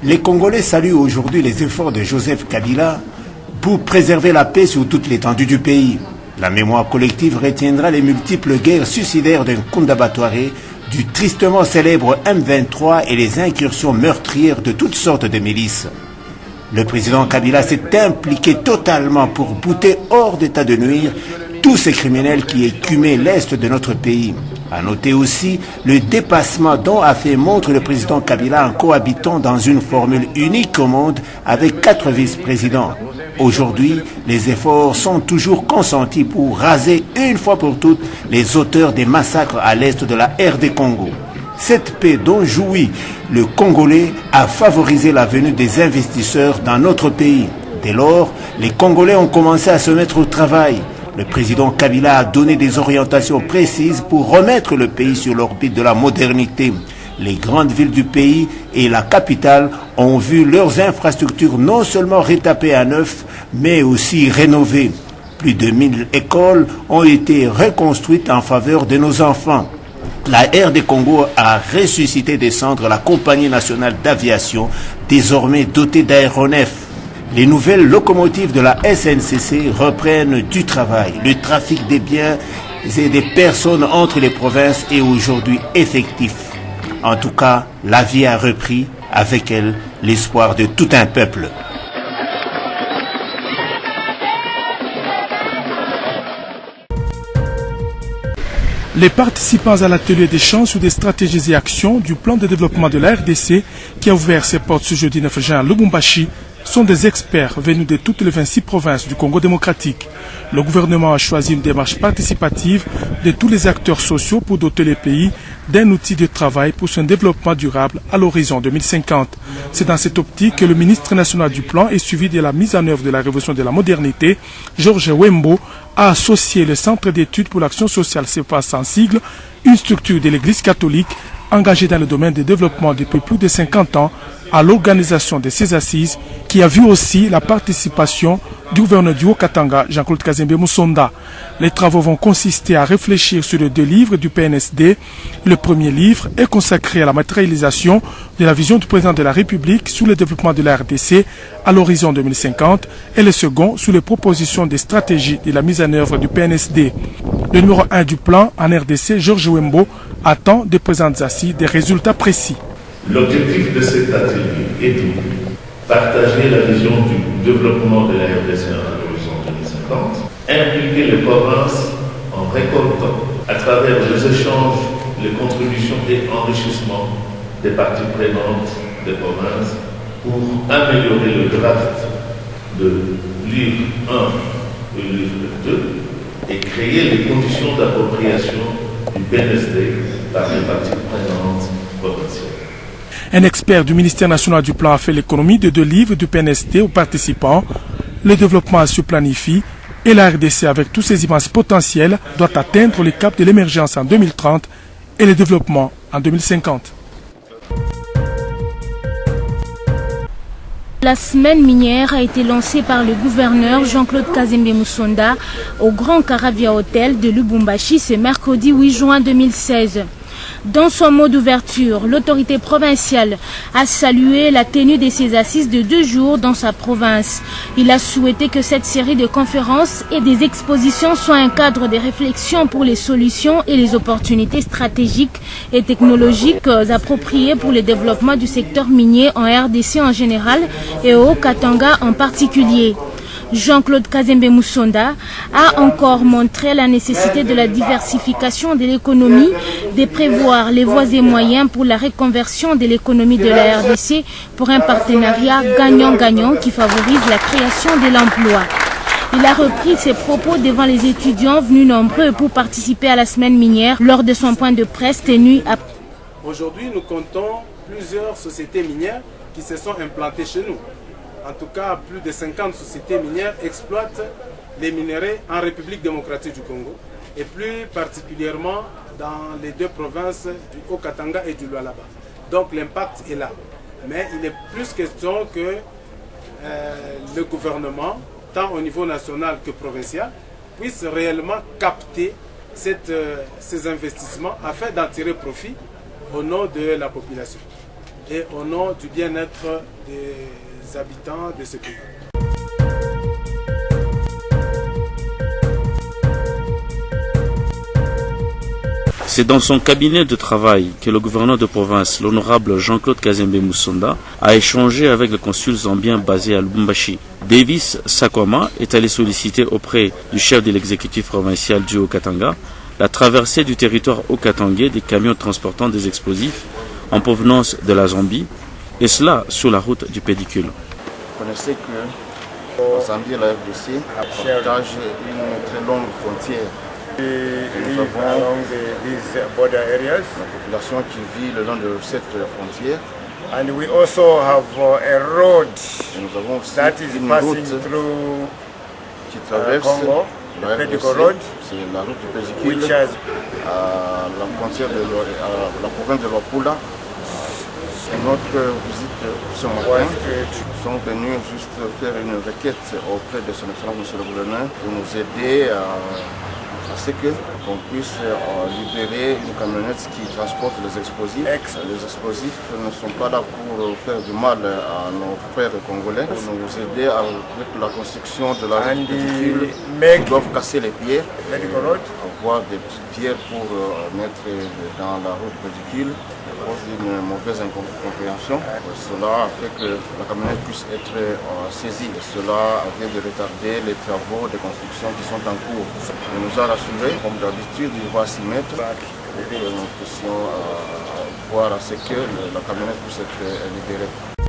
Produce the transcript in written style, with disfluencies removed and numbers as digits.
Les Congolais saluent aujourd'hui les efforts de Joseph Kabila pour préserver la paix sur toute l'étendue du pays. La mémoire collective retiendra les multiples guerres suicidaires d'un Kunda Batouaré, du tristement célèbre M23 et les incursions meurtrières de toutes sortes de milices. Le président Kabila s'est impliqué totalement pour bouter hors d'état de nuire tous ces criminels qui écumaient l'est de notre pays. À noter aussi le dépassement dont a fait montre le président Kabila en cohabitant dans une formule unique au monde avec 4 vice-présidents. Aujourd'hui, les efforts sont toujours consentis pour raser une fois pour toutes les auteurs des massacres à l'est de la RD Congo. Cette paix dont jouit le Congolais a favorisé la venue des investisseurs dans notre pays. Dès lors, les Congolais ont commencé à se mettre au travail. Le président Kabila a donné des orientations précises pour remettre le pays sur l'orbite de la modernité. Les grandes villes du pays et la capitale ont vu leurs infrastructures non seulement rétapées à neuf, mais aussi rénovées. Plus de 1000 écoles ont été reconstruites en faveur de nos enfants. La RD Congo a ressuscité des cendres la compagnie nationale d'aviation, désormais dotée d'aéronefs. Les nouvelles locomotives de la SNCC reprennent du travail. Le trafic des biens et des personnes entre les provinces est aujourd'hui effectif. En tout cas, la vie a repris, avec elle l'espoir de tout un peuple. Les participants à l'atelier d'échange sur des stratégies et actions du plan de développement de la RDC qui a ouvert ses portes ce jeudi 9 juin à Lubumbashi sont des experts venus de toutes les 26 provinces du Congo démocratique. Le gouvernement a choisi une démarche participative de tous les acteurs sociaux pour doter les pays d'un outil de travail pour son développement durable à l'horizon 2050. C'est dans cette optique que le ministre national du plan et suivi de la mise en œuvre de la révolution de la modernité, Georges Wembo, a associé le Centre d'études pour l'action sociale CEPAS en sigle, une structure de l'Église catholique engagée dans le domaine du développement depuis plus de 50 ans, à l'organisation de ces assises qui a vu aussi la participation du gouverneur du Haut-Katanga, Jean-Claude Kazembe Moussonda. Les travaux vont consister à réfléchir sur les 2 livres du PNSD. Le premier livre est consacré à la matérialisation de la vision du président de la République sur le développement de la RDC à l'horizon 2050 et le second sur les propositions des stratégies de la mise en œuvre du PNSD. Le numéro 1 du plan en RDC, Georges Wembo, attend des présentes assises des résultats précis. L'objectif de cet atelier est de partager la vision du développement de la RDC à l'horizon 2050, impliquer les provinces en récoltant, à travers les échanges, les contributions et enrichissements des parties prenantes des provinces pour améliorer le draft de livre 1 et livre 2 et créer les conditions d'appropriation du PNSD par les parties prenantes provinciales. Un expert du ministère national du plan a fait l'économie de 2 livres du PNSD aux participants. Le développement se planifie et la RDC, avec tous ses immenses potentiels, doit atteindre le cap de l'émergence en 2030 et le développement en 2050. La semaine minière a été lancée par le gouverneur Jean-Claude Kazembe Moussonda au Grand Caravia Hotel de Lubumbashi ce mercredi 8 juin 2016. Dans son mot d'ouverture, l'autorité provinciale a salué la tenue de ces assises de 2 jours dans sa province. Il a souhaité que cette série de conférences et des expositions soient un cadre de réflexion pour les solutions et les opportunités stratégiques et technologiques appropriées pour le développement du secteur minier en RDC en général et au Haut-Katanga en particulier. Jean-Claude Kazembe Moussonda a encore montré la nécessité de la diversification de l'économie, de prévoir les voies et moyens pour la reconversion de l'économie de la RDC pour un partenariat gagnant-gagnant qui favorise la création de l'emploi. Il a repris ses propos devant les étudiants venus nombreux pour participer à la semaine minière lors de son point de presse tenu à... Aujourd'hui, nous comptons plusieurs sociétés minières qui se sont implantées chez nous. En tout cas, plus de 50 sociétés minières exploitent les minerais en République démocratique du Congo et plus particulièrement dans les 2 provinces du Haut-Katanga et du Lualaba. Donc l'impact est là. Mais il est plus question que le gouvernement, tant au niveau national que provincial, puisse réellement capter ces investissements afin d'en tirer profit au nom de la population. et au nom du bien-être des habitants de ce pays. C'est dans son cabinet de travail que le gouverneur de province, l'honorable Jean-Claude Kazembe Musonda, a échangé avec le consul zambien basé à Lubumbashi. Davis Sakwama est allé solliciter auprès du chef de l'exécutif provincial du Haut-Katanga la traversée du territoire haut-katangais des camions transportant des explosifs en provenance de la Zambie, et cela sur la route du pédicule. Vous connaissez que la Zambie et la RDC partagent une très longue frontière. Nous avons la population qui vit le long de cette frontière. And we also have a road Nous avons aussi that is une passing route through qui traverse Congo, la the RDC, Pedico Road, c'est la route du which Pédicule, has à la frontière de la province de Luapula. C'est notre visite ce matin. Nous sommes venus juste faire une requête auprès de son excellence monsieur le gouverneur pour nous aider à ce qu'on puisse libérer une camionnette qui transporte les explosifs. Les explosifs ne sont pas là pour faire du mal à nos frères congolais, pour nous aider avec la construction de la route pédicule. Ils doivent casser les pierres, avoir des petites pierres pour mettre dans la route pédicule à cause d'une mauvaise incompréhension. Cela a fait que la camionnette puisse être saisie. Cela avait de retarder les travaux de construction qui sont en cours. Il nous a rassurés, comme d'habitude, il va s'y mettre et que nous puissions voir à ce que la camionnette puisse être libérée.